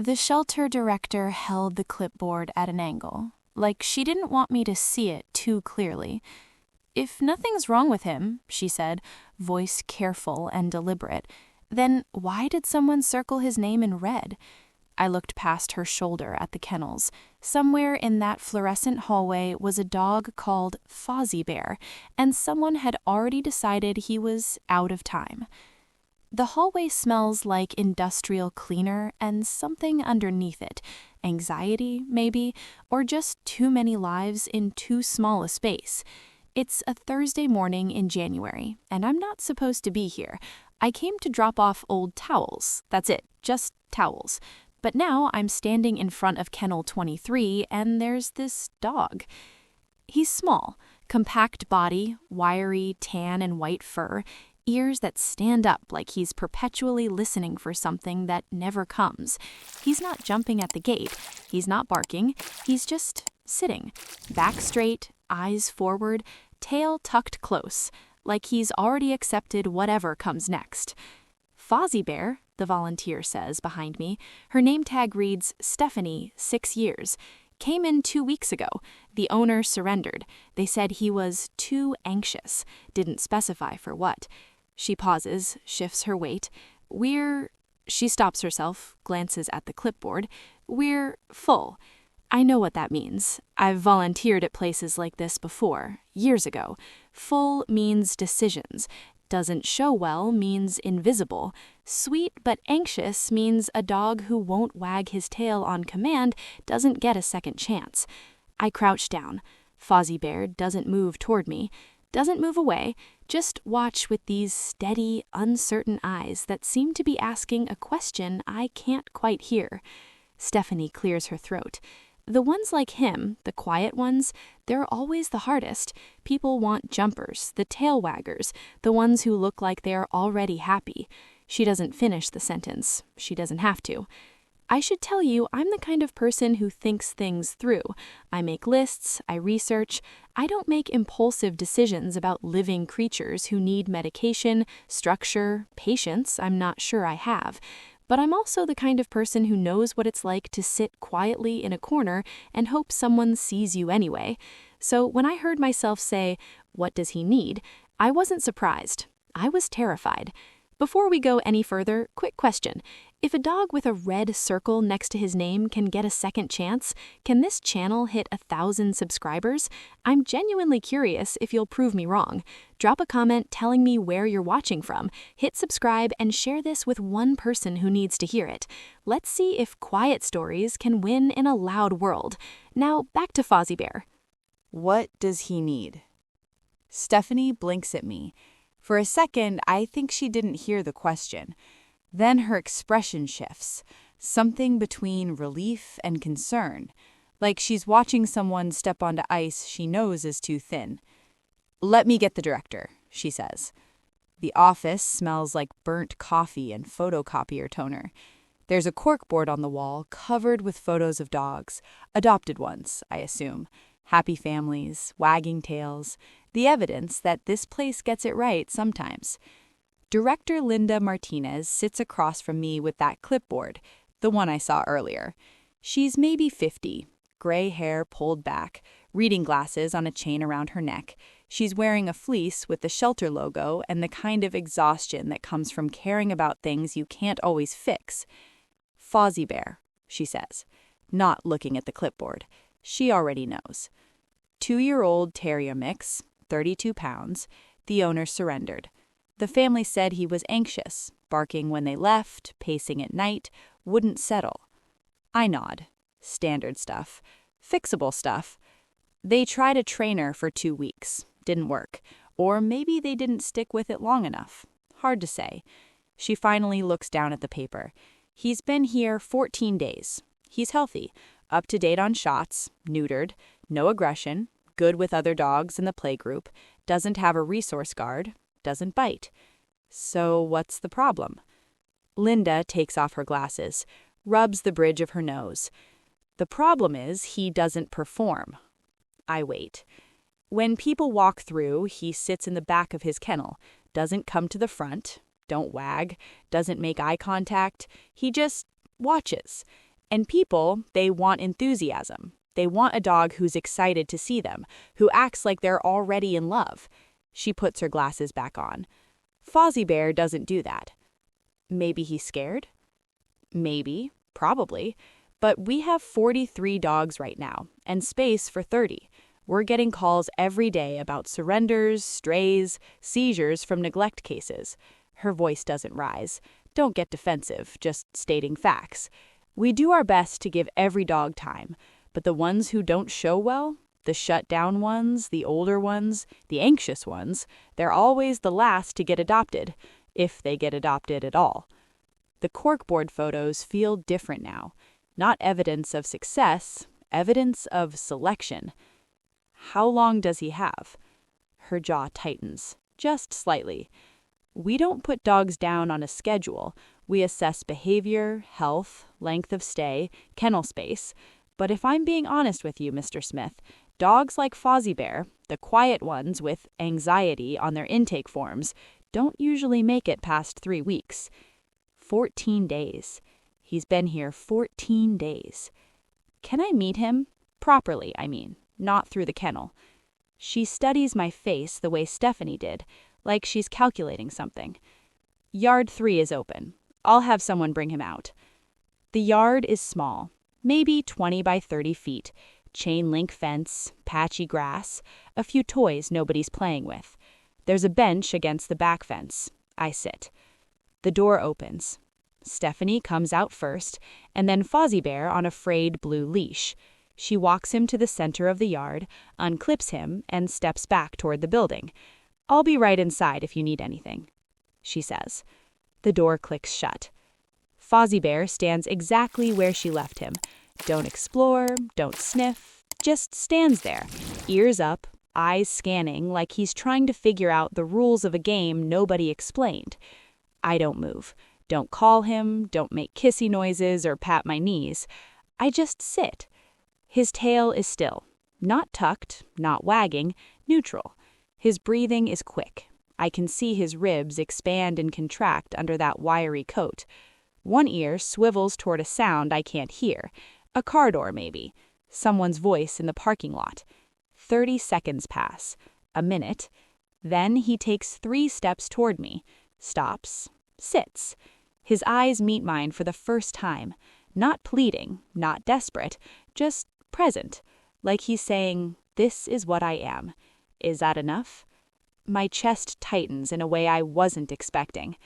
The shelter director held the clipboard at an angle, like she didn't want me to see it too clearly. "If nothing's wrong with him," she said, voice careful and deliberate, "then why did someone circle his name in red?" I looked past her shoulder at the kennels. Somewhere in that fluorescent hallway was a dog called Fozzybear, and someone had already decided he was out of time. The hallway smells like industrial cleaner and something underneath it. Anxiety, maybe, or just too many lives in too small a space. It's a Thursday morning in January, and I'm not supposed to be here. I came to drop off old towels. That's it, just towels. But now I'm standing in front of Kennel 23, and there's this dog. He's small, compact body, wiry tan and white fur, ears that stand up like he's perpetually listening for something that never comes. He's not jumping at the gate. He's not barking. He's just sitting, back straight, eyes forward, tail tucked close, like he's already accepted whatever comes next. Fozzybear, the volunteer says behind me. Her name tag reads Stephanie, 6 years. Came in 2 weeks ago. The owner surrendered. They said he was too anxious. Didn't specify for what. She pauses, shifts her weight. She stops herself, glances at the clipboard. We're full. I know what that means. I've volunteered at places like this before, years ago. Full means decisions. Doesn't show well means invisible. Sweet but anxious means a dog who won't wag his tail on command doesn't get a second chance. I crouch down. Fozzybear doesn't move toward me, doesn't move away, just watch with these steady, uncertain eyes that seem to be asking a question I can't quite hear. Stephanie clears her throat. The ones like him, the quiet ones, they're always the hardest. People want jumpers, the tail waggers, the ones who look like they're already happy. She doesn't finish the sentence. She doesn't have to. I should tell you, I'm the kind of person who thinks things through. I make lists, I research. I don't make impulsive decisions about living creatures who need medication, structure, patience I'm not sure I have. But I'm also the kind of person who knows what it's like to sit quietly in a corner and hope someone sees you anyway. So when I heard myself say, "What does he need?" I wasn't surprised. I was terrified. Before we go any further, quick question. If a dog with a red circle next to his name can get a second chance, can this channel hit 1,000 subscribers? I'm genuinely curious if you'll prove me wrong. Drop a comment telling me where you're watching from. Hit subscribe and share this with one person who needs to hear it. Let's see if quiet stories can win in a loud world. Now back to Fozzybear. What does he need? Stephanie blinks at me. For a second, I think she didn't hear the question. Then her expression shifts, something between relief and concern, like she's watching someone step onto ice she knows is too thin. "Let me get the director," she says. The office smells like burnt coffee and photocopier toner. There's a corkboard on the wall covered with photos of dogs, adopted ones, I assume. Happy families, wagging tails, the evidence that this place gets it right sometimes. Director Linda Martinez sits across from me with that clipboard, the one I saw earlier. She's maybe 50, gray hair pulled back, reading glasses on a chain around her neck. She's wearing a fleece with the shelter logo and the kind of exhaustion that comes from caring about things you can't always fix. "Fozzybear," she says, not looking at the clipboard. She already knows. 2-year-old terrier mix, 32 pounds. The owner surrendered. The family said he was anxious, barking when they left, pacing at night, wouldn't settle. I nod. Standard stuff. Fixable stuff. They tried a trainer for 2 weeks. Didn't work. Or maybe they didn't stick with it long enough. Hard to say. She finally looks down at the paper. He's been here 14 days. He's healthy, up to date on shots, neutered, no aggression, good with other dogs in the playgroup, doesn't have a resource guard, doesn't bite. So what's the problem? Linda takes off her glasses, rubs the bridge of her nose. The problem is he doesn't perform. I wait. When people walk through, he sits in the back of his kennel, doesn't come to the front, don't wag, doesn't make eye contact. He just watches. And people, they want enthusiasm. They want a dog who's excited to see them, who acts like they're already in love. She puts her glasses back on. Fozzybear doesn't do that. Maybe he's scared? Maybe, probably. But we have 43 dogs right now, and space for 30. We're getting calls every day about surrenders, strays, seizures from neglect cases. Her voice doesn't rise. Don't get defensive, just stating facts. We do our best to give every dog time, but the ones who don't show well, the shut-down ones, the older ones, the anxious ones, they're always the last to get adopted, if they get adopted at all. The corkboard photos feel different now. Not evidence of success, evidence of selection. How long does he have? Her jaw tightens, just slightly. We don't put dogs down on a schedule. We assess behavior, health, length of stay, kennel space. But if I'm being honest with you, Mr. Smith, dogs like Fozzybear, the quiet ones with anxiety on their intake forms, don't usually make it past 3 weeks. 14 days. He's been here 14 days. Can I meet him? Properly, I mean, not through the kennel. She studies my face the way Stephanie did, like she's calculating something. Yard 3 is open. I'll have someone bring him out. The yard is small, maybe 20 by 30 feet, chain link fence, patchy grass, a few toys nobody's playing with. There's a bench against the back fence. I sit. The door opens. Stephanie comes out first, and then Fozzybear on a frayed blue leash. She walks him to the center of the yard, unclips him, and steps back toward the building. "I'll be right inside if you need anything," she says. The door clicks shut. Fozzybear stands exactly where she left him. Don't explore, don't sniff, just stands there, ears up, eyes scanning like he's trying to figure out the rules of a game nobody explained. I don't move. Don't call him, don't make kissy noises or pat my knees. I just sit. His tail is still. Not tucked, not wagging, neutral. His breathing is quick. I can see his ribs expand and contract under that wiry coat. One ear swivels toward a sound I can't hear. A car door, maybe. Someone's voice in the parking lot. 30 seconds pass. A minute. Then he takes 3 steps toward me. Stops. Sits. His eyes meet mine for the first time. Not pleading, not desperate, just present. Like he's saying, "This is what I am. Is that enough?" My chest tightens in a way I wasn't expecting.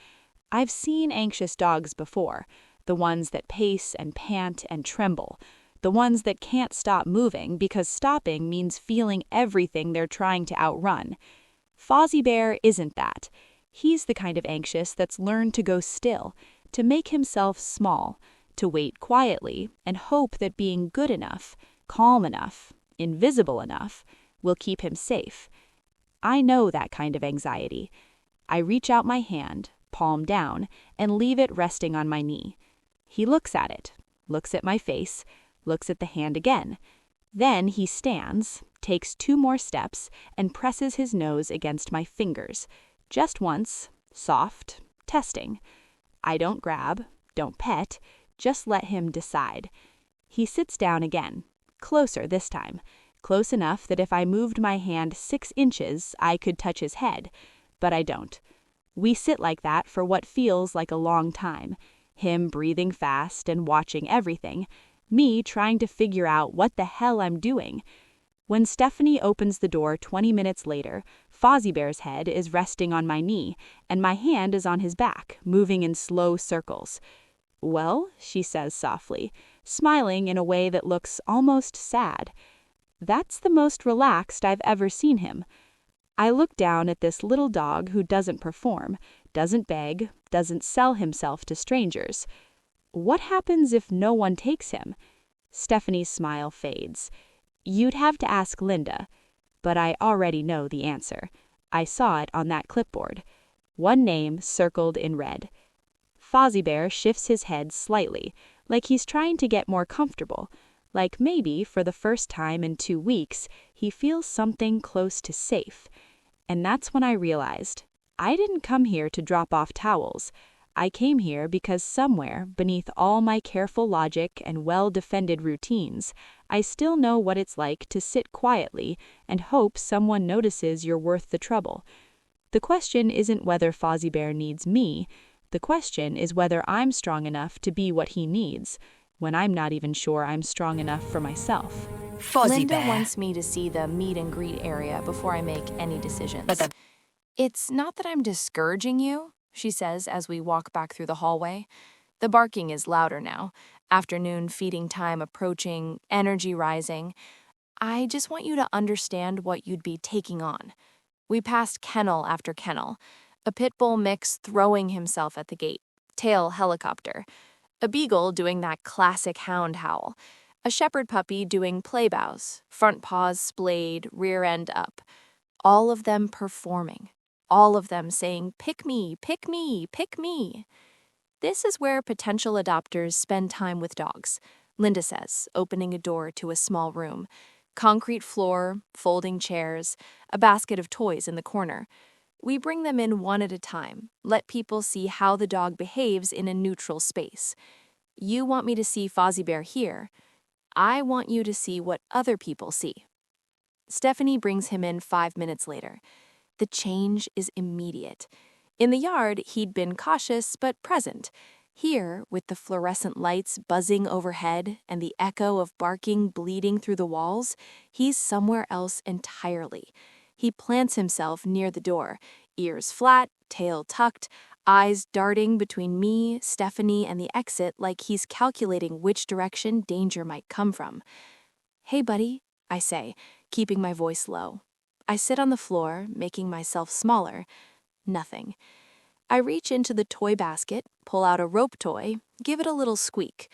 I've seen anxious dogs before. The ones that pace and pant and tremble. The ones that can't stop moving because stopping means feeling everything they're trying to outrun. Fozzybear isn't that. He's the kind of anxious that's learned to go still, to make himself small, to wait quietly and hope that being good enough, calm enough, invisible enough, will keep him safe. I know that kind of anxiety. I reach out my hand, palm down, and leave it resting on my knee. He looks at it, looks at my face, looks at the hand again. Then he stands, takes 2 more steps, and presses his nose against my fingers. Just once, soft, testing. I don't grab, don't pet, just let him decide. He sits down again, closer this time, close enough that if I moved my hand 6 inches, I could touch his head, but I don't. We sit like that for what feels like a long time, him breathing fast and watching everything, me trying to figure out what the hell I'm doing. When Stephanie opens the door 20 minutes later, Fozzybear's head is resting on my knee, and my hand is on his back, moving in slow circles. "Well," she says softly, smiling in a way that looks almost sad. That's the most relaxed I've ever seen him. I look down at this little dog who doesn't perform, doesn't beg, doesn't sell himself to strangers. What happens if no one takes him? Stephanie's smile fades. You'd have to ask Linda, but I already know the answer. I saw it on that clipboard. One name circled in red. Fozzybear shifts his head slightly, like he's trying to get more comfortable, like maybe for the first time in 2 weeks he feels something close to safe. And that's when I realized I didn't come here to drop off towels. I came here because somewhere, beneath all my careful logic and well-defended routines, I still know what it's like to sit quietly and hope someone notices you're worth the trouble. The question isn't whether Fozzybear needs me. The question is whether I'm strong enough to be what he needs, when I'm not even sure I'm strong enough for myself. Linda wants me to see the meet and greet area before I make any decisions. It's not that I'm discouraging you, she says as we walk back through the hallway. The barking is louder now. Afternoon feeding time approaching, energy rising. I just want you to understand what you'd be taking on. We passed kennel after kennel. A pit bull mix throwing himself at the gate, tail helicopter. A beagle doing that classic hound howl. A shepherd puppy doing play bows, front paws splayed, rear end up. All of them performing. All of them saying, "Pick me, pick me, pick me." This is where potential adopters spend time with dogs, Linda says, opening a door to a small room. Concrete floor, folding chairs, a basket of toys in the corner. We bring them in one at a time, let people see how the dog behaves in a neutral space. You want me to see Fozzybear here. I want you to see what other people see. Stephanie brings him in 5 minutes later. The change is immediate. In the yard, he'd been cautious but present. Here, with the fluorescent lights buzzing overhead and the echo of barking bleeding through the walls, he's somewhere else entirely. He plants himself near the door, ears flat, tail tucked, eyes darting between me, Stephanie, and the exit like he's calculating which direction danger might come from. "Hey, buddy," I say, keeping my voice low. I sit on the floor, making myself smaller. Nothing. I reach into the toy basket, pull out a rope toy, give it a little squeak.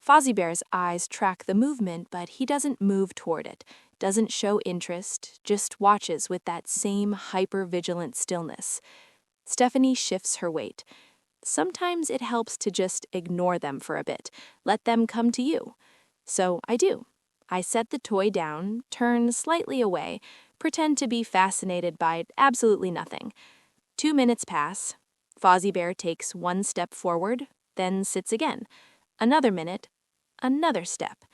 Fozzybear's eyes track the movement, but he doesn't move toward it, doesn't show interest, just watches with that same hyper-vigilant stillness. Stephanie shifts her weight. Sometimes it helps to just ignore them for a bit, let them come to you. So I do. I set the toy down, turn slightly away, pretend to be fascinated by absolutely nothing. 2 minutes pass. Fozzybear takes one step forward, then sits again. Another minute, another step.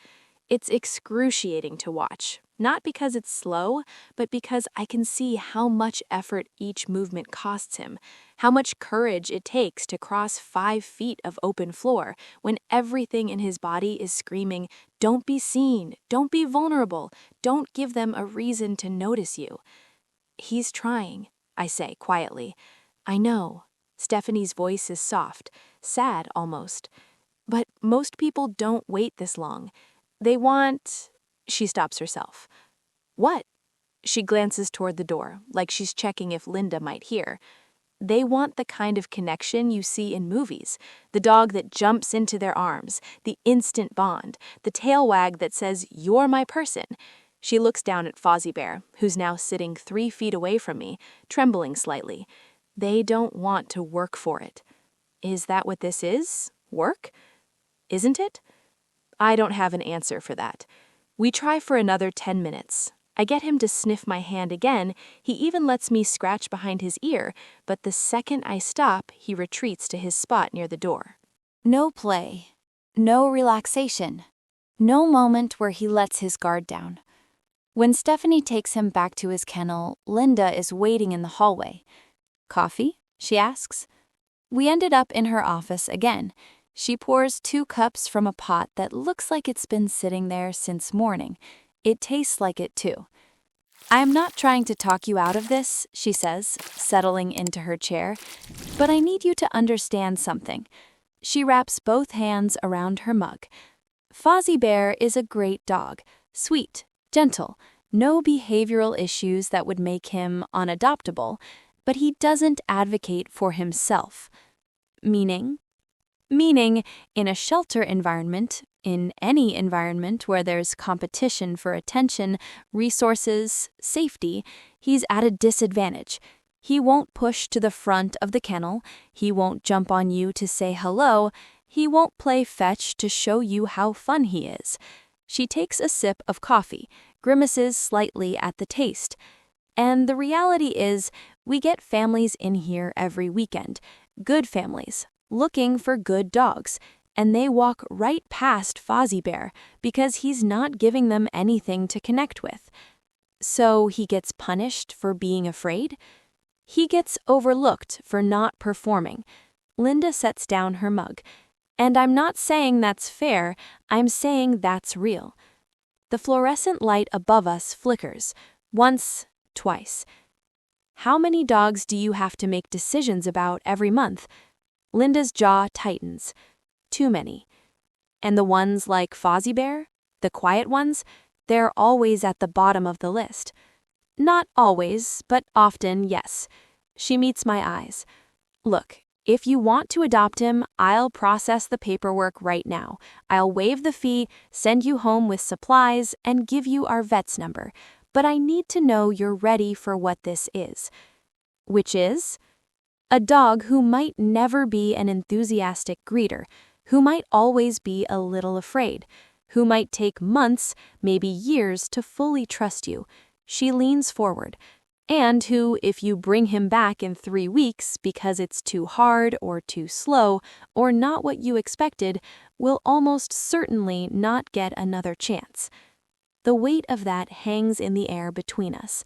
It's excruciating to watch, not because it's slow, but because I can see how much effort each movement costs him, how much courage it takes to cross 5 feet of open floor when everything in his body is screaming, "Don't be seen, don't be vulnerable, don't give them a reason to notice you." "He's trying," I say quietly. "I know." Stephanie's voice is soft, sad almost. "But most people don't wait this long. They want—" She stops herself. "What?" She glances toward the door, like she's checking if Linda might hear. "They want the kind of connection you see in movies. The dog that jumps into their arms, the instant bond, the tail wag that says, 'You're my person.'" She looks down at Fozzybear, who's now sitting 3 feet away from me, trembling slightly. They don't want to work for it. Is that what this is? Work? Isn't it? I don't have an answer for that. We try for another 10 minutes. I get him to sniff my hand again. He even lets me scratch behind his ear, but the second I stop, he retreats to his spot near the door. No play. No relaxation. No moment where he lets his guard down. When Stephanie takes him back to his kennel, Linda is waiting in the hallway. "Coffee?" she asks. We ended up in her office again. She pours 2 cups from a pot that looks like it's been sitting there since morning. It tastes like it too. "I'm not trying to talk you out of this," she says, settling into her chair, "but I need you to understand something." She wraps both hands around her mug. Fozzybear is a great dog, sweet, gentle, no behavioral issues that would make him unadoptable, but he doesn't advocate for himself. Meaning, in a shelter environment, in any environment where there's competition for attention, resources, safety, he's at a disadvantage. He won't push to the front of the kennel, he won't jump on you to say hello, he won't play fetch to show you how fun he is. She takes a sip of coffee, grimaces slightly at the taste. And the reality is, we get families in here every weekend. Good families, looking for good dogs, and they walk right past Fozzybear because he's not giving them anything to connect with. So he gets punished for being afraid? He gets overlooked for not performing. Linda sets down her mug. And I'm not saying that's fair, I'm saying that's real. The fluorescent light above us flickers. Once, twice. How many dogs do you have to make decisions about every month? Linda's jaw tightens. Too many. And the ones like Fozzybear, the quiet ones, they're always at the bottom of the list. Not always, but often, yes. She meets my eyes. Look, if you want to adopt him, I'll process the paperwork right now. I'll waive the fee, send you home with supplies, and give you our vet's number. But I need to know you're ready for what this is. Which is? A dog who might never be an enthusiastic greeter, who might always be a little afraid, who might take months, maybe years, to fully trust you. She leans forward. And who, if you bring him back in 3 weeks because it's too hard or too slow or not what you expected, will almost certainly not get another chance. The weight of that hangs in the air between us.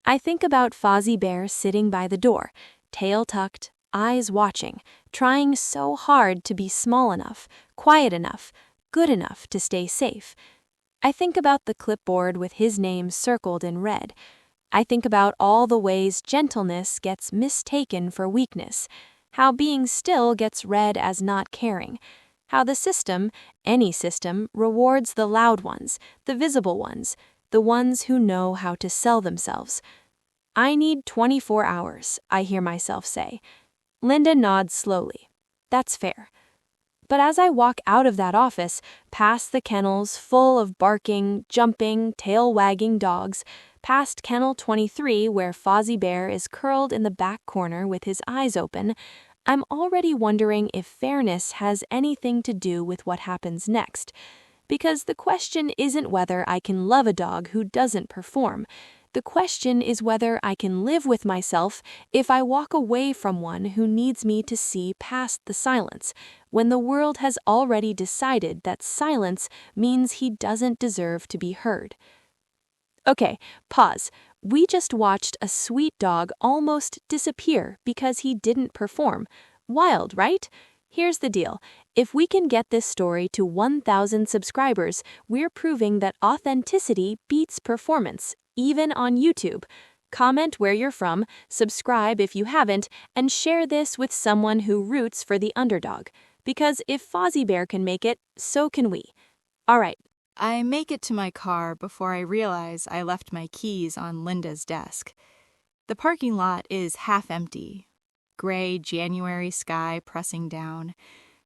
I think about Fozzybear sitting by the door, tail tucked, eyes watching, trying so hard to be small enough, quiet enough, good enough to stay safe. I think about the clipboard with his name circled in red. I think about all the ways gentleness gets mistaken for weakness, how being still gets read as not caring, how the system, any system, rewards the loud ones, the visible ones, the ones who know how to sell themselves. I need 24 hours, I hear myself say. Linda nods slowly. That's fair. But as I walk out of that office, past the kennels full of barking, jumping, tail-wagging dogs, past Kennel 23 where Fozzybear is curled in the back corner with his eyes open, I'm already wondering if fairness has anything to do with what happens next. Because the question isn't whether I can love a dog who doesn't perform. The question is whether I can live with myself if I walk away from one who needs me to see past the silence, when the world has already decided that silence means he doesn't deserve to be heard. Okay, pause. We just watched a sweet dog almost disappear because he didn't perform. Wild, right? Here's the deal. If we can get this story to 1,000 subscribers, we're proving that authenticity beats performance, even on YouTube. Comment where you're from, subscribe if you haven't, and share this with someone who roots for the underdog. Because if Fozzybear can make it, so can we. All right. I make it to my car before I realize I left my keys on Linda's desk. The parking lot is half empty. Gray January sky pressing down.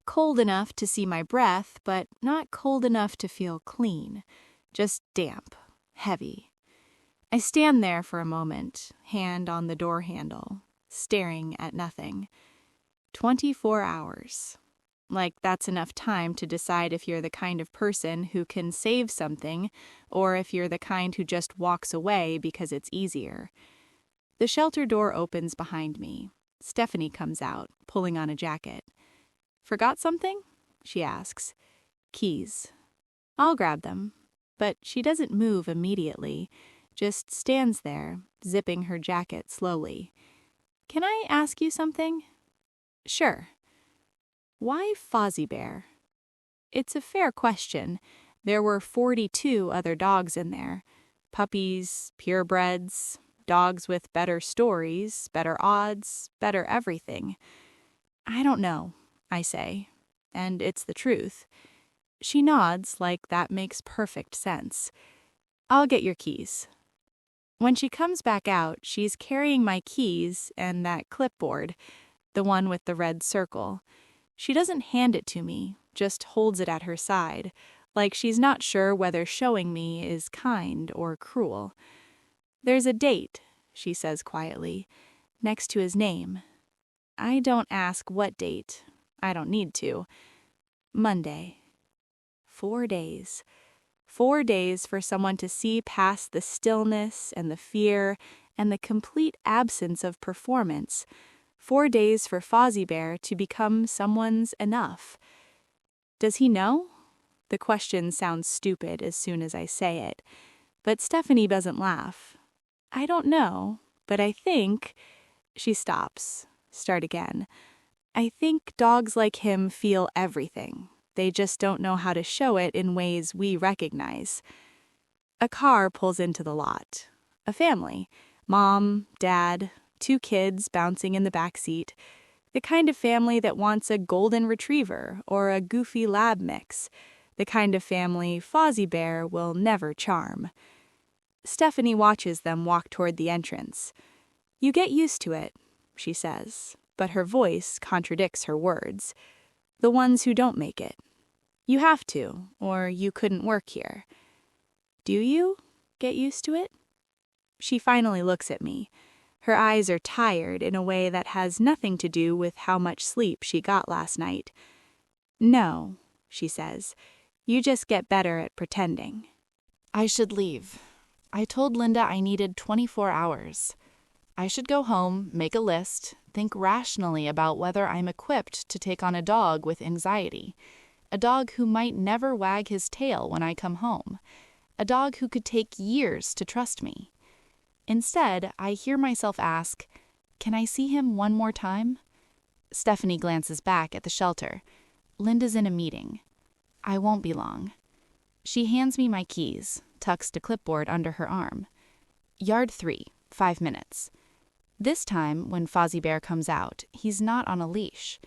Cold enough to see my breath, but not cold enough to feel clean. Just damp, heavy. I stand there for a moment, hand on the door handle, staring at nothing. 24 hours. Like that's enough time to decide if you're the kind of person who can save something or if you're the kind who just walks away because it's easier. The shelter door opens behind me. Stephanie comes out, pulling on a jacket. Forgot something? She asks. Keys. I'll grab them. But she doesn't move immediately, just stands there, zipping her jacket slowly. Can I ask you something? Sure. Why Fozzybear? It's a fair question. There were 42 other dogs in there. Puppies, purebreds, dogs with better stories, better odds, better everything. I don't know, I say, and it's the truth. She nods like that makes perfect sense. I'll get your keys. When she comes back out, she's carrying my keys and that clipboard, the one with the red circle. She doesn't hand it to me, just holds it at her side, like she's not sure whether showing me is kind or cruel. There's a date, she says quietly, next to his name. I don't ask what date. I don't need to. Monday. 4 days. 4 days for someone to see past the stillness and the fear and the complete absence of performance. 4 days for Fozzybear to become someone's enough. Does he know? The question sounds stupid as soon as I say it, but Stephanie doesn't laugh. I don't know, but I think... She stops. Start again. I think dogs like him feel everything. They just don't know how to show it in ways we recognize. A car pulls into the lot. A family. Mom, dad, 2 kids bouncing in the back seat. The kind of family that wants a golden retriever or a goofy lab mix. The kind of family Fozzybear will never charm. Stephanie watches them walk toward the entrance. You get used to it, she says, but her voice contradicts her words. The ones who don't make it. You have to, or you couldn't work here. Do you get used to it? She finally looks at me. Her eyes are tired in a way that has nothing to do with how much sleep she got last night. No, she says. You just get better at pretending. I should leave. I told Linda I needed 24 hours. I should go home, make a list, think rationally about whether I'm equipped to take on a dog with anxiety. A dog who might never wag his tail when I come home. A dog who could take years to trust me. Instead, I hear myself ask, can I see him one more time? Stephanie glances back at the shelter. Linda's in a meeting. I won't be long. She hands me my keys, tucks the clipboard under her arm. Yard 3, 5 minutes. This time, when Fozzybear comes out, he's not on a leash.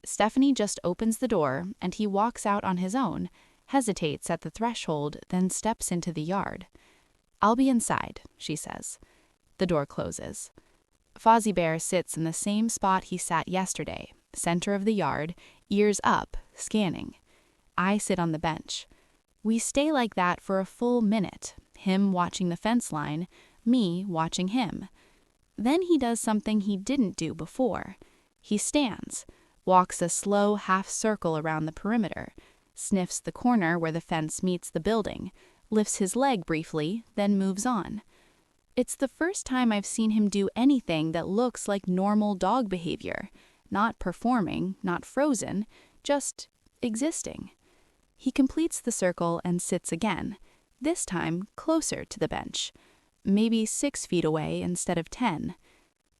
Stephanie just opens the door, and he walks out on his own, hesitates at the threshold, then steps into the yard. I'll be inside, she says. The door closes. Fozzybear sits in the same spot he sat yesterday, center of the yard, ears up, scanning. I sit on the bench. We stay like that for a full minute, him watching the fence line, me watching him. Then he does something he didn't do before. He stands, walks a slow half circle around the perimeter, sniffs the corner where the fence meets the building, lifts his leg briefly, then moves on. It's the first time I've seen him do anything that looks like normal dog behavior, not performing, not frozen, just existing. He completes the circle and sits again, this time closer to the bench. Maybe 6 feet away instead of 10.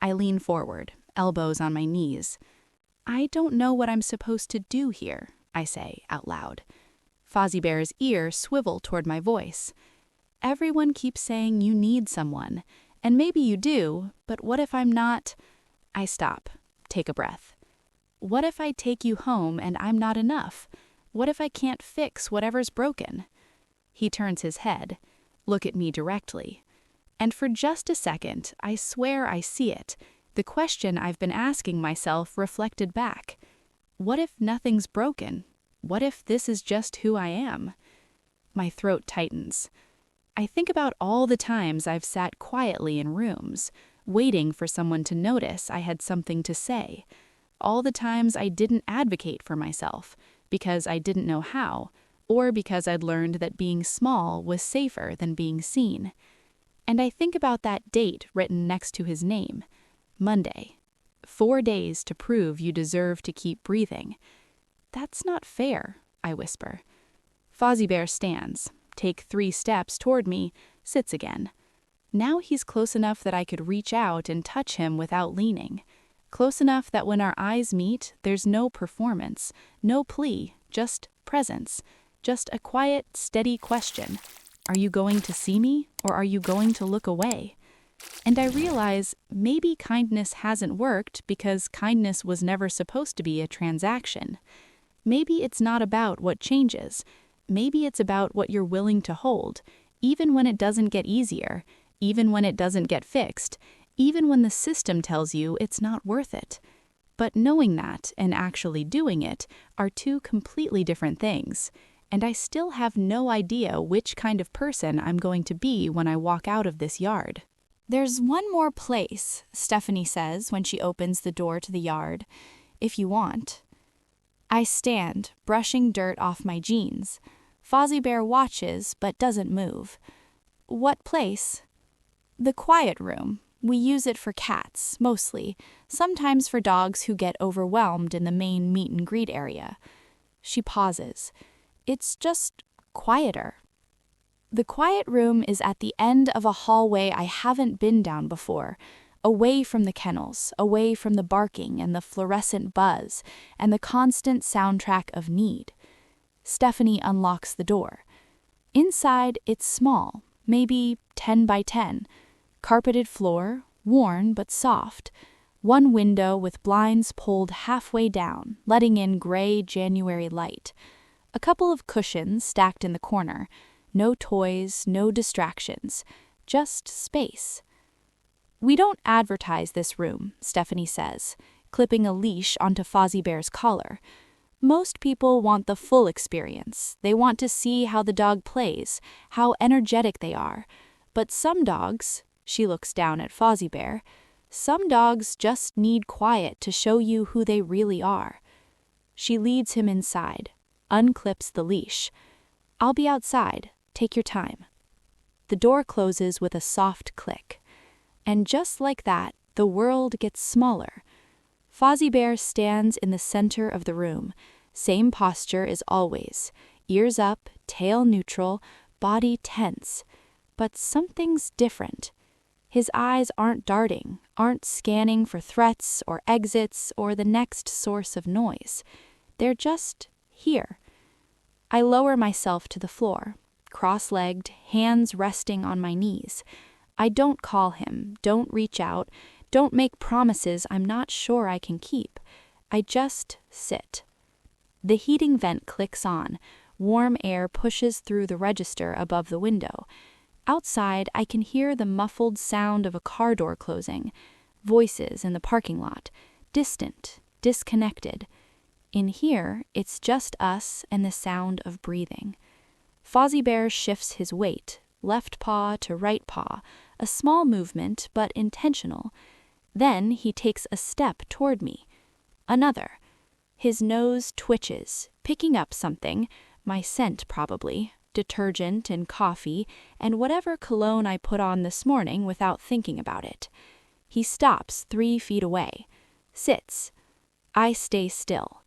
I lean forward, elbows on my knees. I don't know what I'm supposed to do here, I say out loud. Fozzybear's ears swivel toward my voice. Everyone keeps saying you need someone, and maybe you do, but what if I'm not? I stop, take a breath. What if I take you home and I'm not enough? What if I can't fix whatever's broken? He turns his head, look at me directly. And for just a second, I swear I see it, the question I've been asking myself reflected back. What if nothing's broken? What if this is just who I am? My throat tightens. I think about all the times I've sat quietly in rooms, waiting for someone to notice I had something to say. All the times I didn't advocate for myself, because I didn't know how, or because I'd learned that being small was safer than being seen. And I think about that date written next to his name, Monday. 4 days to prove you deserve to keep breathing. That's not fair, I whisper. Fozzybear stands, takes 3 steps toward me, sits again. Now he's close enough that I could reach out and touch him without leaning. Close enough that when our eyes meet, there's no performance, no plea, just presence, just a quiet, steady question. Are you going to see me, or are you going to look away? And I realize maybe kindness hasn't worked because kindness was never supposed to be a transaction. Maybe it's not about what changes. Maybe it's about what you're willing to hold, even when it doesn't get easier, even when it doesn't get fixed, even when the system tells you it's not worth it. But knowing that and actually doing it are 2 completely different things. And I still have no idea which kind of person I'm going to be when I walk out of this yard. There's one more place, Stephanie says when she opens the door to the yard, if you want. I stand, brushing dirt off my jeans. Fozzybear watches but doesn't move. What place? The quiet room, We use it for cats, mostly, sometimes for dogs who get overwhelmed in the main meet and greet area. She pauses. It's just quieter. The quiet room is at the end of a hallway I haven't been down before, away from the kennels, away from the barking and the fluorescent buzz and the constant soundtrack of need. Stephanie unlocks the door. Inside, it's small, maybe 10 by 10. Carpeted floor, worn but soft. One window with blinds pulled halfway down, letting in gray January light. A couple of cushions stacked in the corner. No toys, no distractions, just space. We don't advertise this room, Stephanie says, clipping a leash onto Fozzybear's collar. Most people want the full experience. They want to see how the dog plays, how energetic they are. But some dogs, she looks down at Fozzybear, some dogs just need quiet to show you who they really are. She leads him inside, unclips the leash. I'll be outside. Take your time. The door closes with a soft click. And just like that, the world gets smaller. Fozzybear stands in the center of the room. Same posture as always. Ears up, tail neutral, body tense. But something's different. His eyes aren't darting, aren't scanning for threats or exits or the next source of noise. They're just here. I lower myself to the floor, cross-legged, hands resting on my knees. I don't call him, don't reach out, don't make promises I'm not sure I can keep. I just sit. The heating vent clicks on. Warm air pushes through the register above the window. Outside, I can hear the muffled sound of a car door closing. Voices in the parking lot. Distant, disconnected. In here, it's just us and the sound of breathing. Fozzybear shifts his weight, left paw to right paw, a small movement but intentional. Then he takes a step toward me. Another. His nose twitches, picking up something, my scent probably, detergent and coffee, and whatever cologne I put on this morning without thinking about it. He stops 3 feet away. Sits. I stay still.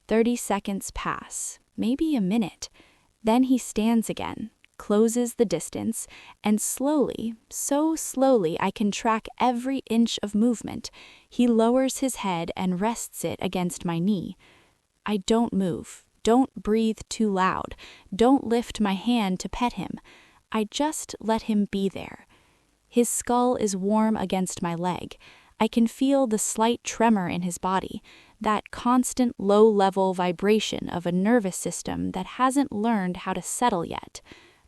30 seconds pass, maybe a minute. Then he stands again, closes the distance, and slowly, so slowly I can track every inch of movement, he lowers his head and rests it against my knee. I don't move, don't breathe too loud, don't lift my hand to pet him. I just let him be there. His skull is warm against my leg. I can feel the slight tremor in his body, that constant low-level vibration of a nervous system that hasn't learned how to settle yet.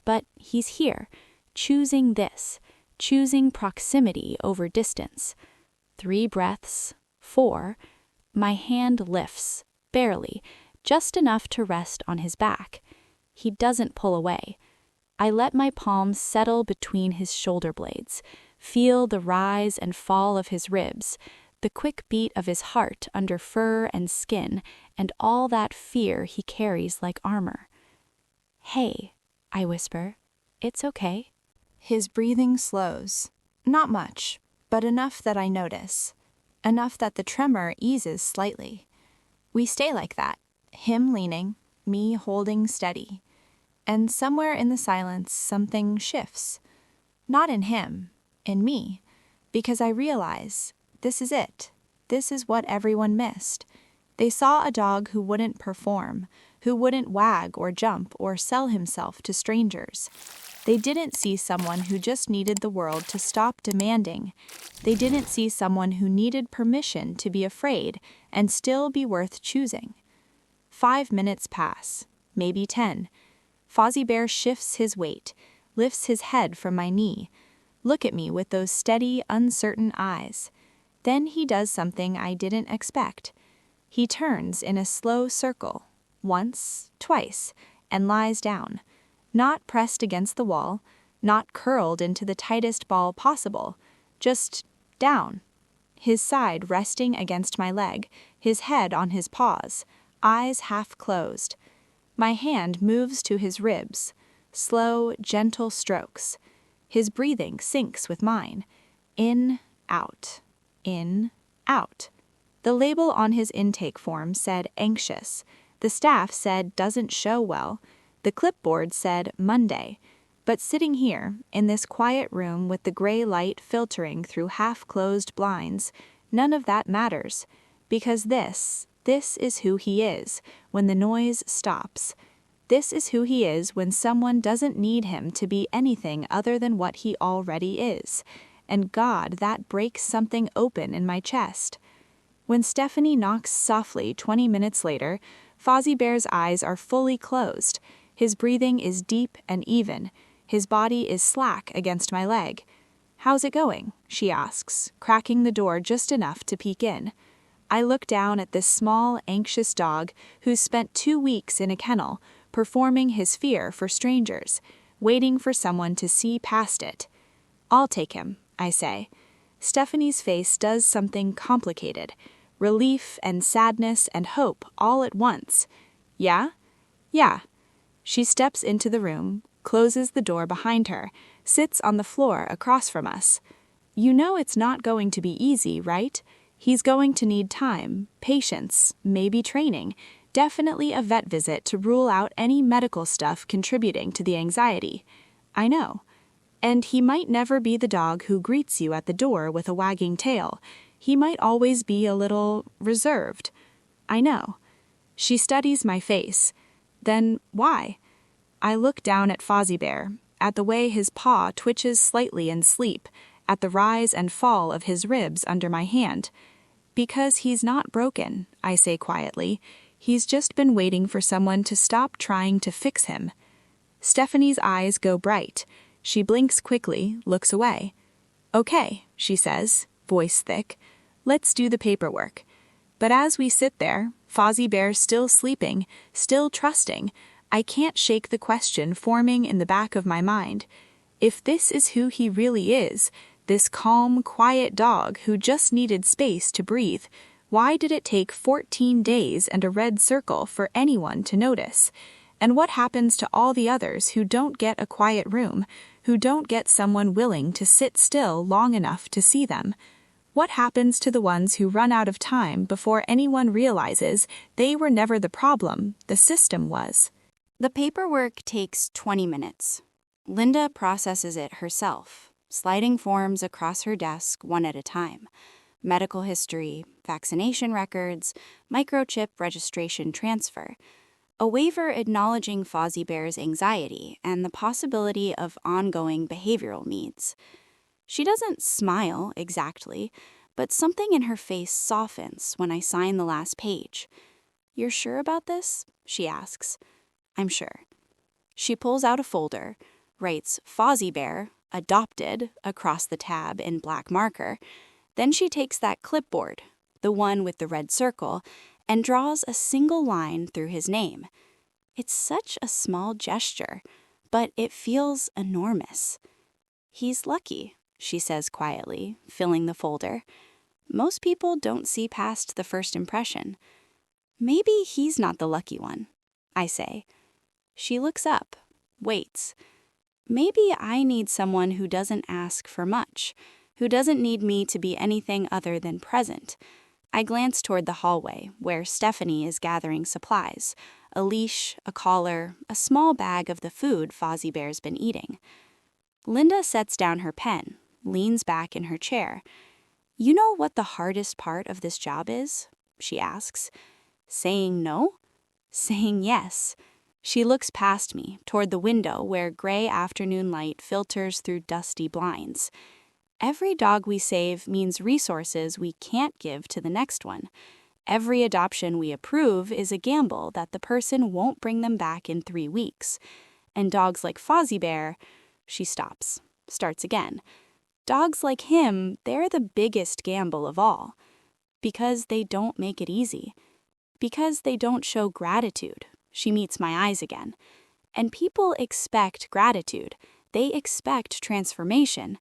But he's here, choosing this, choosing proximity over distance. 3 breaths, 4. My hand lifts, barely, just enough to rest on his back. He doesn't pull away. I let my palms settle between his shoulder blades, feel the rise and fall of his ribs, the quick beat of his heart under fur and skin, and all that fear he carries like armor. "Hey," I whisper, "it's okay." His breathing slows. Not much, but enough that I notice. Enough that the tremor eases slightly. We stay like that, him leaning, me holding steady. And somewhere in the silence, something shifts. Not in him, in me, because I realize this is it. This is what everyone missed. They saw a dog who wouldn't perform, who wouldn't wag or jump or sell himself to strangers. They didn't see someone who just needed the world to stop demanding. They didn't see someone who needed permission to be afraid and still be worth choosing. 5 minutes pass, maybe 10. Fozzybear shifts his weight, lifts his head from my knee. Look at me with those steady, uncertain eyes. Then he does something I didn't expect. He turns in a slow circle, once, twice, and lies down. Not pressed against the wall, not curled into the tightest ball possible, just down. His side resting against my leg, his head on his paws, eyes half closed. My hand moves to his ribs, slow, gentle strokes. His breathing syncs with mine. In, out. In, out. The label on his intake form said anxious. The staff said doesn't show well. The clipboard said Monday. But sitting here, in this quiet room with the gray light filtering through half-closed blinds, none of that matters. Because this is who he is when the noise stops. This is who he is when someone doesn't need him to be anything other than what he already is. And God, that breaks something open in my chest. When Stephanie knocks softly 20 minutes later, Fozzybear's eyes are fully closed. His breathing is deep and even. His body is slack against my leg. "How's it going?" she asks, cracking the door just enough to peek in. I look down at this small, anxious dog who's spent 2 weeks in a kennel, performing his fear for strangers, waiting for someone to see past it. "I'll take him," I say. Stephanie's face does something complicated. Relief and sadness and hope all at once. "Yeah? Yeah." She steps into the room, closes the door behind her, sits on the floor across from us. "You know it's not going to be easy, right? He's going to need time, patience, maybe training, definitely a vet visit to rule out any medical stuff contributing to the anxiety." I know. "And he might never be the dog who greets you at the door with a wagging tail. He might always be a little reserved." I know. She studies my face. "Then why?" I look down at Fozzybear, at the way his paw twitches slightly in sleep, at the rise and fall of his ribs under my hand. "Because he's not broken," I say quietly. "He's just been waiting for someone to stop trying to fix him." Stephanie's eyes go bright. She blinks quickly, looks away. "Okay," she says, voice thick. "Let's do the paperwork." But as we sit there, Fozzybear still sleeping, still trusting, I can't shake the question forming in the back of my mind. If this is who he really is, this calm, quiet dog who just needed space to breathe, why did it take 14 days and a red circle for anyone to notice? And what happens to all the others who don't get a quiet room, who don't get someone willing to sit still long enough to see them? What happens to the ones who run out of time before anyone realizes they were never the problem, the system was? The paperwork takes 20 minutes. Linda processes it herself, sliding forms across her desk one at a time. Medical history, vaccination records, microchip registration transfer. A waiver acknowledging Fozzybear's anxiety and the possibility of ongoing behavioral needs. She doesn't smile exactly, but something in her face softens when I sign the last page. "You're sure about this?" she asks. "I'm sure." She pulls out a folder, writes Fozzybear, adopted, across the tab in black marker. Then she takes that clipboard, the one with the red circle, and draws a single line through his name. It's such a small gesture, but it feels enormous. "He's lucky," she says quietly, filling the folder. "Most people don't see past the first impression." "Maybe he's not the lucky one," I say. She looks up, waits. "Maybe I need someone who doesn't ask for much, who doesn't need me to be anything other than present." I glance toward the hallway, where Stephanie is gathering supplies, a leash, a collar, a small bag of the food Fozzybear's been eating. Linda sets down her pen, leans back in her chair. "You know what the hardest part of this job is?" she asks. "Saying no? Saying yes." She looks past me, toward the window where gray afternoon light filters through dusty blinds. Every dog we save means resources we can't give to the next one. Every adoption we approve is a gamble that the person won't bring them back in 3 weeks. And dogs like Fozzybear, she stops, starts again. Dogs like him, they're the biggest gamble of all. Because they don't make it easy. Because they don't show gratitude. She meets my eyes again. And people expect gratitude. They expect transformation.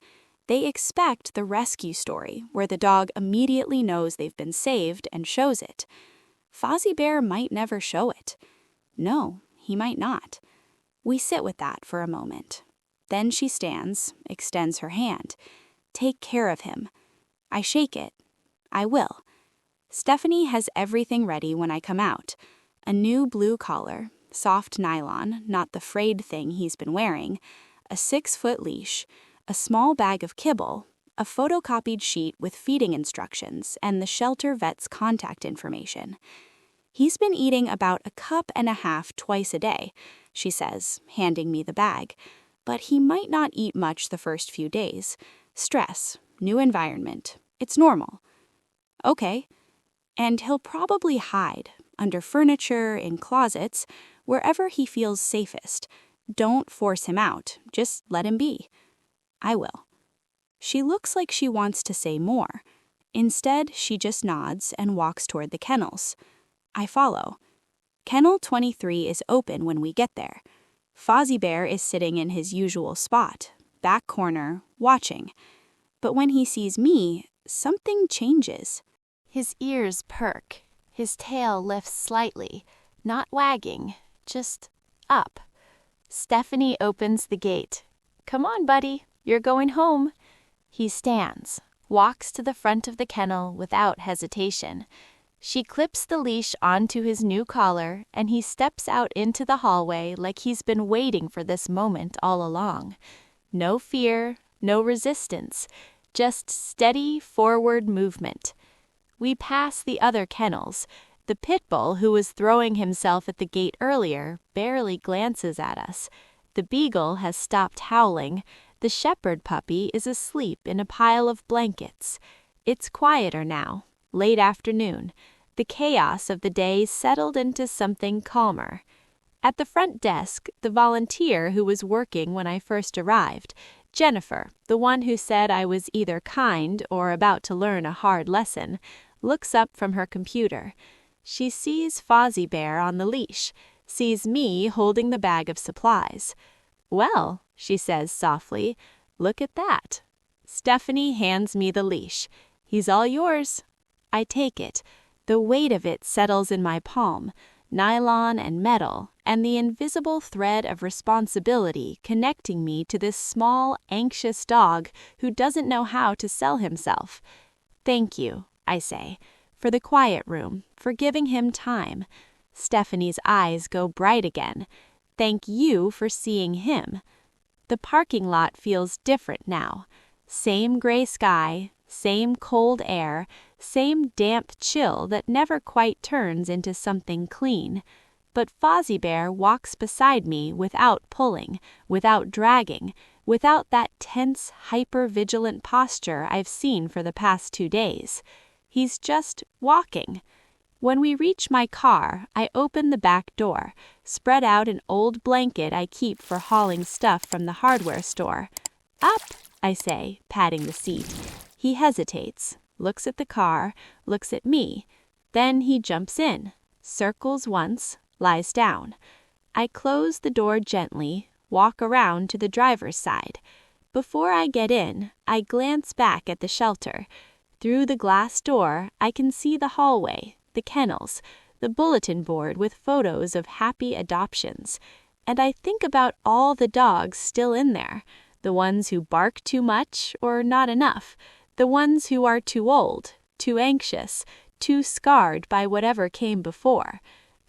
They expect the rescue story, where the dog immediately knows they've been saved and shows it. Fozzybear might never show it. No, he might not. We sit with that for a moment. Then she stands, extends her hand. Take care of him. I shake it. I will. Stephanie has everything ready when I come out. A new blue collar, soft nylon, not the frayed thing he's been wearing, a 6-foot leash, a small bag of kibble, a photocopied sheet with feeding instructions, and the shelter vet's contact information. He's been eating about 1.5 cups twice a day, she says, handing me the bag. But he might not eat much the first few days. Stress, new environment. It's normal. Okay. And he'll probably hide, under furniture, in closets, wherever he feels safest. Don't force him out. Just let him be. I will. She looks like she wants to say more. Instead, she just nods and walks toward the kennels. I follow. Kennel 23 is open when we get there. Fozzybear is sitting in his usual spot, back corner, watching. But when he sees me, something changes. His ears perk. His tail lifts slightly, not wagging, just up. Stephanie opens the gate. Come on, buddy, you're going home. He stands, walks to the front of the kennel without hesitation. She clips the leash onto his new collar, and he steps out into the hallway like he's been waiting for this moment all along. No fear, no resistance, just steady forward movement. We pass the other kennels. The pit bull, who was throwing himself at the gate earlier, barely glances at us. The beagle has stopped howling. The shepherd puppy is asleep in a pile of blankets. It's quieter now, late afternoon. The chaos of the day settled into something calmer. At the front desk, the volunteer who was working when I first arrived, Jennifer, the one who said I was either kind or about to learn a hard lesson, looks up from her computer. She sees Fozzybear on the leash, sees me holding the bag of supplies. Well, she says softly, look at that. Stephanie hands me the leash. He's all yours. I take it. The weight of it settles in my palm, nylon and metal, and the invisible thread of responsibility connecting me to this small, anxious dog who doesn't know how to sell himself. Thank you, I say, for the quiet room, for giving him time. Stephanie's eyes go bright again. Thank you for seeing him. The parking lot feels different now. Same gray sky, same cold air, same damp chill that never quite turns into something clean. But Fozzybear walks beside me without pulling, without dragging, without that tense, hyper-vigilant posture I've seen for the past 2 days. He's just walking. When we reach my car, I open the back door, spread out an old blanket I keep for hauling stuff from the hardware store. Up, I say, patting the seat. He hesitates, looks at the car, looks at me. Then he jumps in, circles once, lies down. I close the door gently, walk around to the driver's side. Before I get in, I glance back at the shelter. Through the glass door, I can see the hallway, the kennels, the bulletin board with photos of happy adoptions. And I think about all the dogs still in there, the ones who bark too much or not enough, the ones who are too old, too anxious, too scarred by whatever came before,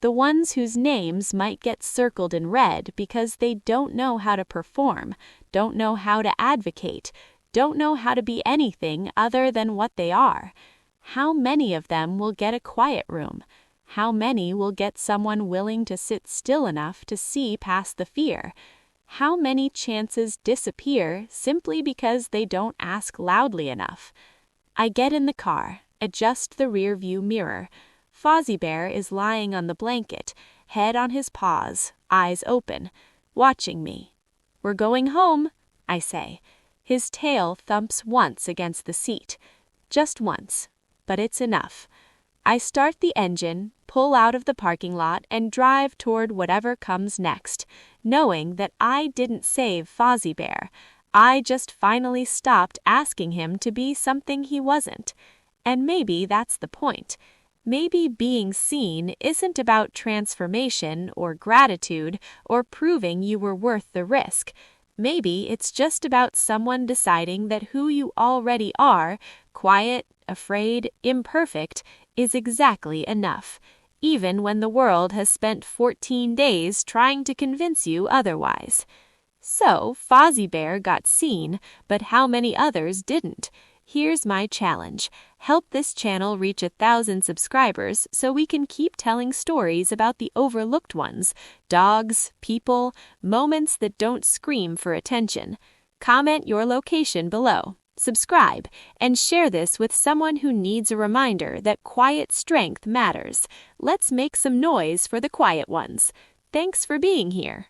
the ones whose names might get circled in red because they don't know how to perform, don't know how to advocate, don't know how to be anything other than what they are. How many of them will get a quiet room? How many will get someone willing to sit still enough to see past the fear? How many chances disappear simply because they don't ask loudly enough? I get in the car, adjust the rear-view mirror. Fozzybear is lying on the blanket, head on his paws, eyes open, watching me. We're going home, I say. His tail thumps once against the seat. Just once, but it's enough. I start the engine, pull out of the parking lot, and drive toward whatever comes next, knowing that I didn't save Fozzybear. I just finally stopped asking him to be something he wasn't. And maybe that's the point. Maybe being seen isn't about transformation or gratitude or proving you were worth the risk. Maybe it's just about someone deciding that who you already are, quiet, afraid, imperfect, is exactly enough, even when the world has spent 14 days trying to convince you otherwise. So, Fozzybear got seen, but how many others didn't? Here's my challenge. Help this channel reach 1,000 subscribers so we can keep telling stories about the overlooked ones, dogs, people, moments that don't scream for attention. Comment your location below, subscribe, and share this with someone who needs a reminder that quiet strength matters. Let's make some noise for the quiet ones. Thanks for being here.